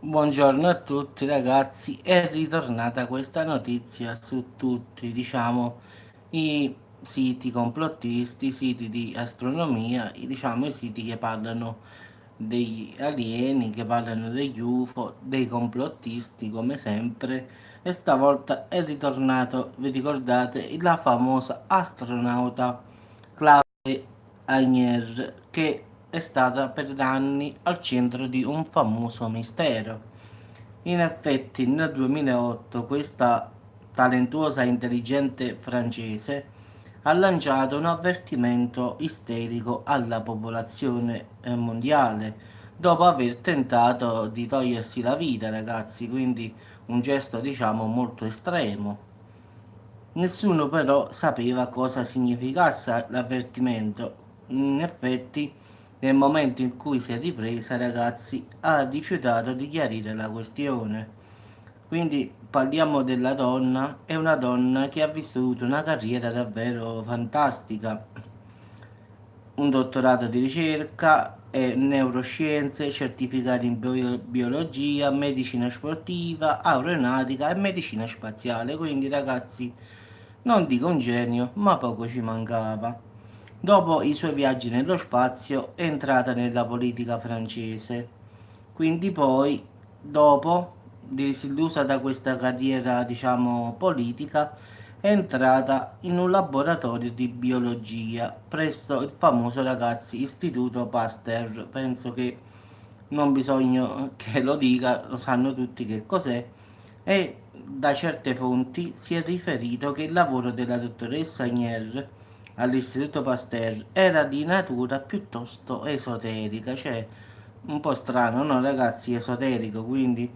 Buongiorno a tutti ragazzi, è ritornata questa notizia su tutti, i siti complottisti, i siti di astronomia, i siti che parlano degli alieni, che parlano degli UFO, dei complottisti come sempre, e stavolta è ritornato, vi ricordate, la famosa astronauta Claude Agnier, che è stata per anni al centro di un famoso mistero. In effetti, nel 2008 questa talentuosa e intelligente francese ha lanciato un avvertimento isterico alla popolazione mondiale dopo aver tentato di togliersi la vita, ragazzi, quindi un gesto molto estremo. Nessuno però sapeva cosa significasse l'avvertimento. In effetti, nel momento in cui si è ripresa, ragazzi, ha rifiutato di chiarire la questione. Quindi parliamo della donna, è una donna che ha vissuto una carriera davvero fantastica, un dottorato di ricerca, neuroscienze, certificati in biologia, medicina sportiva, aeronautica e medicina spaziale. Quindi ragazzi, non dico un genio, ma poco ci mancava. Dopo i suoi viaggi nello spazio è entrata nella politica francese. Quindi poi, dopo, disillusa da questa carriera, politica, è entrata in un laboratorio di biologia presso il famoso, ragazzi, Istituto Pasteur. Penso che non bisogna che lo dica, lo sanno tutti che cos'è. E da certe fonti si è riferito che il lavoro della dottoressa Agnier all'Istituto Pasteur era di natura piuttosto esoterica, cioè un po' strano, no ragazzi, esoterico, quindi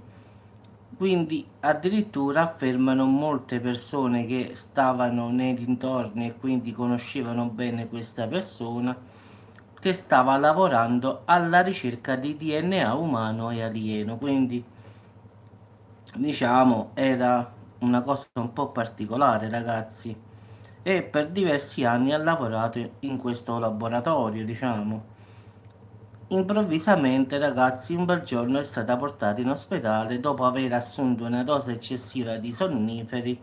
addirittura affermano molte persone che stavano nei dintorni e quindi conoscevano bene questa persona che stava lavorando alla ricerca di DNA umano e alieno, quindi era una cosa un po' particolare, ragazzi. E per diversi anni ha lavorato in questo laboratorio, diciamo. Improvvisamente, ragazzi, un bel giorno è stata portata in ospedale dopo aver assunto una dose eccessiva di sonniferi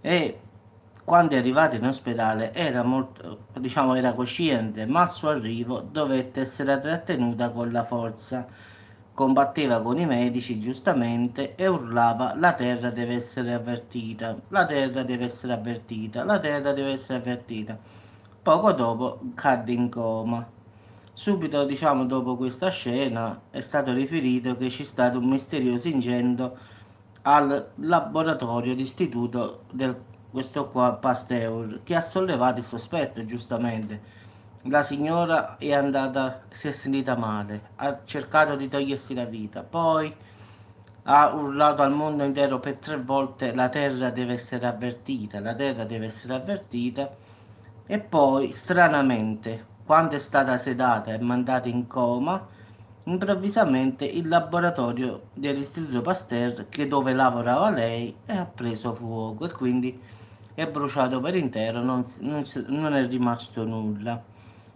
e quando è arrivata in ospedale era molto, era cosciente, ma al suo arrivo dovette essere trattenuta con la forza. Combatteva con i medici, giustamente, e urlava: La terra deve essere avvertita, la terra deve essere avvertita, la terra deve essere avvertita. Poco dopo cadde in coma. Subito, dopo questa scena, è stato riferito che c'è stato un misterioso incendio al laboratorio d'istituto del questo qua Pasteur, che ha sollevato il sospetto, giustamente. La signora è andata, si è sentita male, ha cercato di togliersi la vita, poi ha urlato al mondo intero per 3 volte: la terra deve essere avvertita, la terra deve essere avvertita. E poi, stranamente, quando è stata sedata e mandata in coma, improvvisamente il laboratorio dell'Istituto Pasteur, che dove lavorava lei, ha preso fuoco e quindi è bruciato per intero, non è rimasto nulla.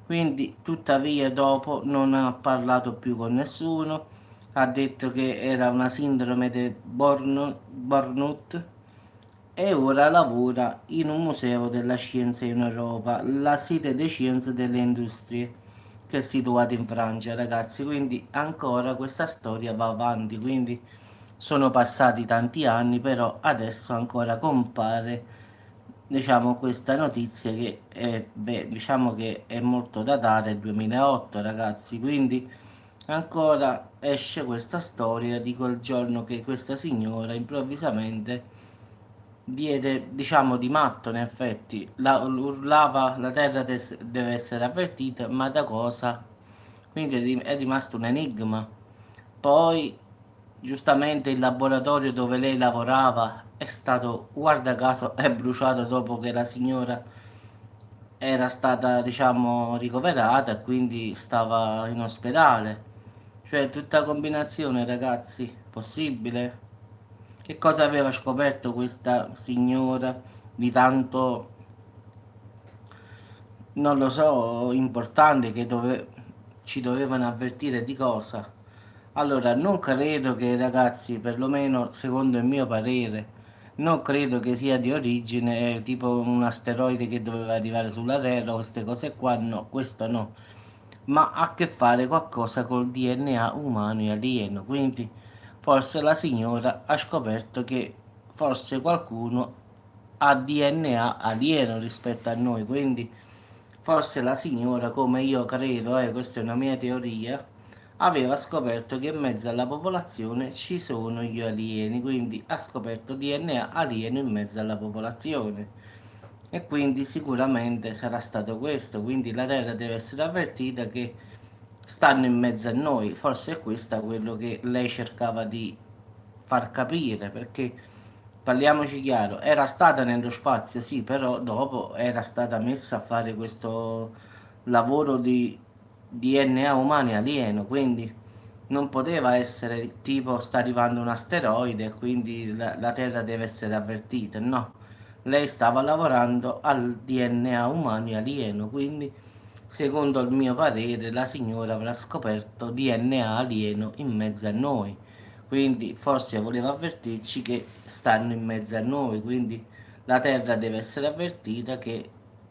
Quindi, tuttavia, dopo non ha parlato più con nessuno, ha detto che era una sindrome di Burnout e ora lavora in un museo della scienza in Europa, la Cité des Sciences delle Industrie, che è situato in Francia, ragazzi. Quindi ancora questa storia va avanti, quindi sono passati tanti anni, però adesso ancora compare, questa notizia che è, che è molto datata, è 2008, ragazzi. Quindi ancora esce questa storia di quel giorno che questa signora improvvisamente diede, di matto in effetti, urlava: la terra deve essere avvertita, ma da cosa? Quindi è rimasto un enigma. Poi, giustamente, il laboratorio dove lei lavorava è stato, guarda caso, è bruciato dopo che la signora era stata, ricoverata e quindi stava in ospedale. Cioè, tutta combinazione, ragazzi, possibile? Che cosa aveva scoperto questa signora di tanto, non lo so, importante, ci dovevano avvertire di cosa? Allora, non credo che ragazzi, perlomeno secondo il mio parere, non credo che sia di origine tipo un asteroide che doveva arrivare sulla Terra, queste cose qua, no, questo no, ma ha a che fare qualcosa col DNA umano e alieno, quindi forse la signora ha scoperto che forse qualcuno ha DNA alieno rispetto a noi, quindi forse la signora, come io credo, questa è una mia teoria, aveva scoperto che in mezzo alla popolazione ci sono gli alieni, quindi ha scoperto DNA alieno in mezzo alla popolazione. E quindi sicuramente sarà stato questo, quindi la Terra deve essere avvertita che stanno in mezzo a noi, forse è questo quello che lei cercava di far capire, perché parliamoci chiaro, era stata nello spazio, sì, però dopo era stata messa a fare questo lavoro di DNA umani alieno, quindi non poteva essere tipo sta arrivando un asteroide e quindi la Terra deve essere avvertita, no. Lei stava lavorando al DNA umano alieno, quindi secondo il mio parere la signora avrà scoperto DNA alieno in mezzo a noi, quindi forse voleva avvertirci che stanno in mezzo a noi, quindi la Terra deve essere avvertita che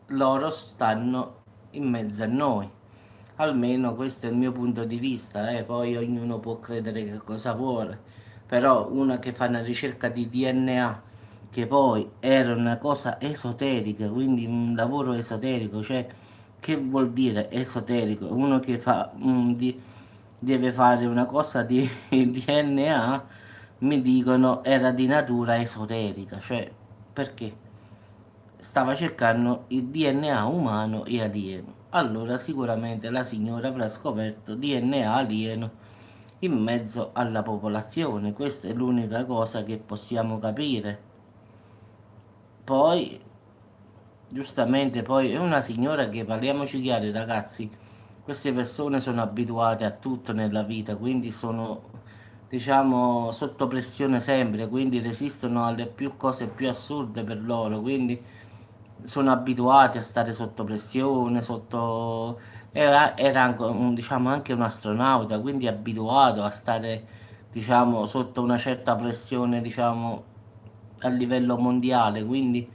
loro stanno in mezzo a noi. Almeno questo è il mio punto di vista, poi ognuno può credere che cosa vuole, però una che fa una ricerca di DNA, che poi era una cosa esoterica, quindi un lavoro esoterico, cioè che vuol dire esoterico? Uno che deve fare una cosa di DNA, mi dicono era di natura esoterica, cioè perché? Stava cercando il DNA umano e alieno. Allora sicuramente la signora avrà scoperto DNA alieno in mezzo alla popolazione. Questa è l'unica cosa che possiamo capire. Poi, giustamente, poi è una signora che, parliamoci chiari ragazzi, queste persone sono abituate a tutto nella vita, quindi sono, diciamo, sotto pressione sempre, quindi resistono alle più cose più assurde per loro, quindi sono abituati a stare sotto pressione, sotto... era anche diciamo, anche un astronauta, quindi abituato a stare, diciamo, sotto una certa pressione, diciamo, a livello mondiale, quindi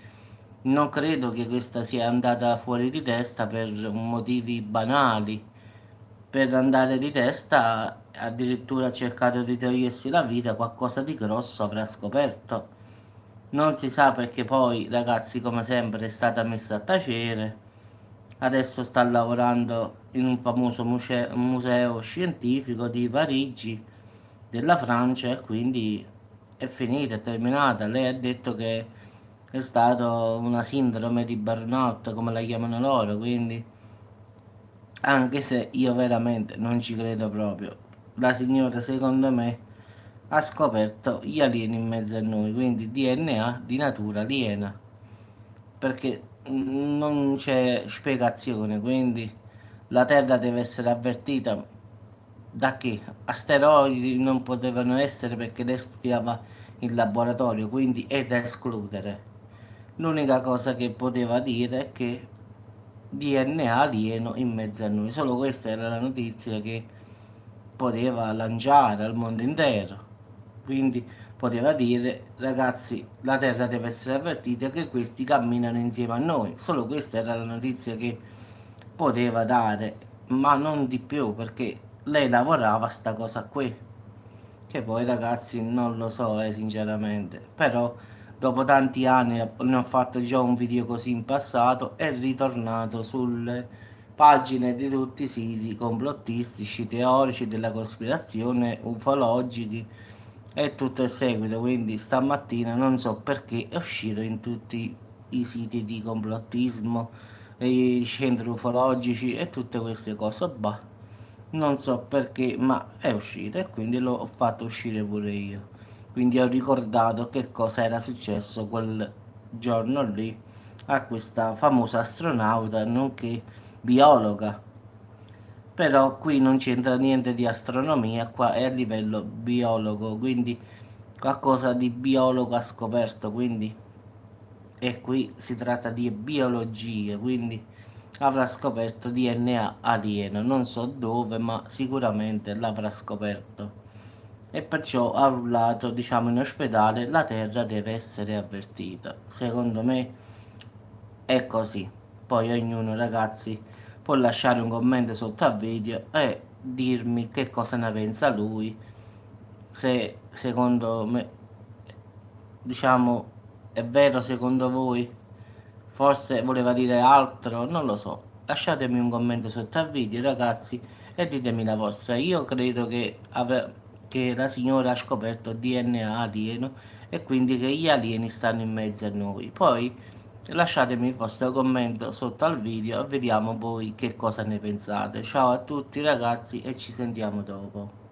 non credo che questa sia andata fuori di testa per motivi banali. Per andare di testa, addirittura ha cercato di togliersi la vita, qualcosa di grosso avrà scoperto. Non si sa perché poi, ragazzi, come sempre, è stata messa a tacere. Adesso sta lavorando in un famoso museo scientifico di Parigi, della Francia, e quindi è finita, è terminata. Lei ha detto che è stato una sindrome di burnout, come la chiamano loro, quindi anche se io veramente non ci credo proprio. La signora, secondo me, ha scoperto gli alieni in mezzo a noi, quindi DNA di natura aliena, perché non c'è spiegazione, quindi la Terra deve essere avvertita da che asteroidi non potevano essere perché le studiava in laboratorio, quindi è da escludere. L'unica cosa che poteva dire è che DNA alieno in mezzo a noi. Solo questa era la notizia che poteva lanciare al mondo intero. Quindi poteva dire, ragazzi, la Terra deve essere avvertita che questi camminano insieme a noi. Solo questa era la notizia che poteva dare, ma non di più, perché lei lavorava a sta cosa qui. Che poi ragazzi non lo so, sinceramente. Però dopo tanti anni ne ho fatto già un video così in passato, è ritornato sulle pagine di tutti i siti complottistici, teorici della cospirazione, ufologici e tutto il seguito. Quindi stamattina non so perché è uscito in tutti i siti di complottismo, i centri ufologici e tutte queste cose. Bah, non so perché, ma è uscito e quindi l'ho fatto uscire pure io. Quindi ho ricordato che cosa era successo quel giorno lì a questa famosa astronauta, nonché biologa. Però qui non c'entra niente di astronomia, qua è a livello biologo, quindi qualcosa di biologo ha scoperto, quindi e qui si tratta di biologia, quindi avrà scoperto DNA alieno, non so dove, ma sicuramente l'avrà scoperto. e perciò ha urlato, diciamo, in ospedale: la terra deve essere avvertita. Secondo me è così. Poi ognuno, ragazzi, può lasciare un commento sotto al video e dirmi che cosa ne pensa lui, se secondo me, diciamo, è vero secondo voi, forse voleva dire altro, non lo so. Lasciatemi un commento sotto al video, ragazzi, e ditemi la vostra. Io credo che la signora ha scoperto DNA alieno e quindi che gli alieni stanno in mezzo a noi. Poi lasciatemi il vostro commento sotto al video e vediamo voi che cosa ne pensate. Ciao a tutti, ragazzi, e ci sentiamo dopo.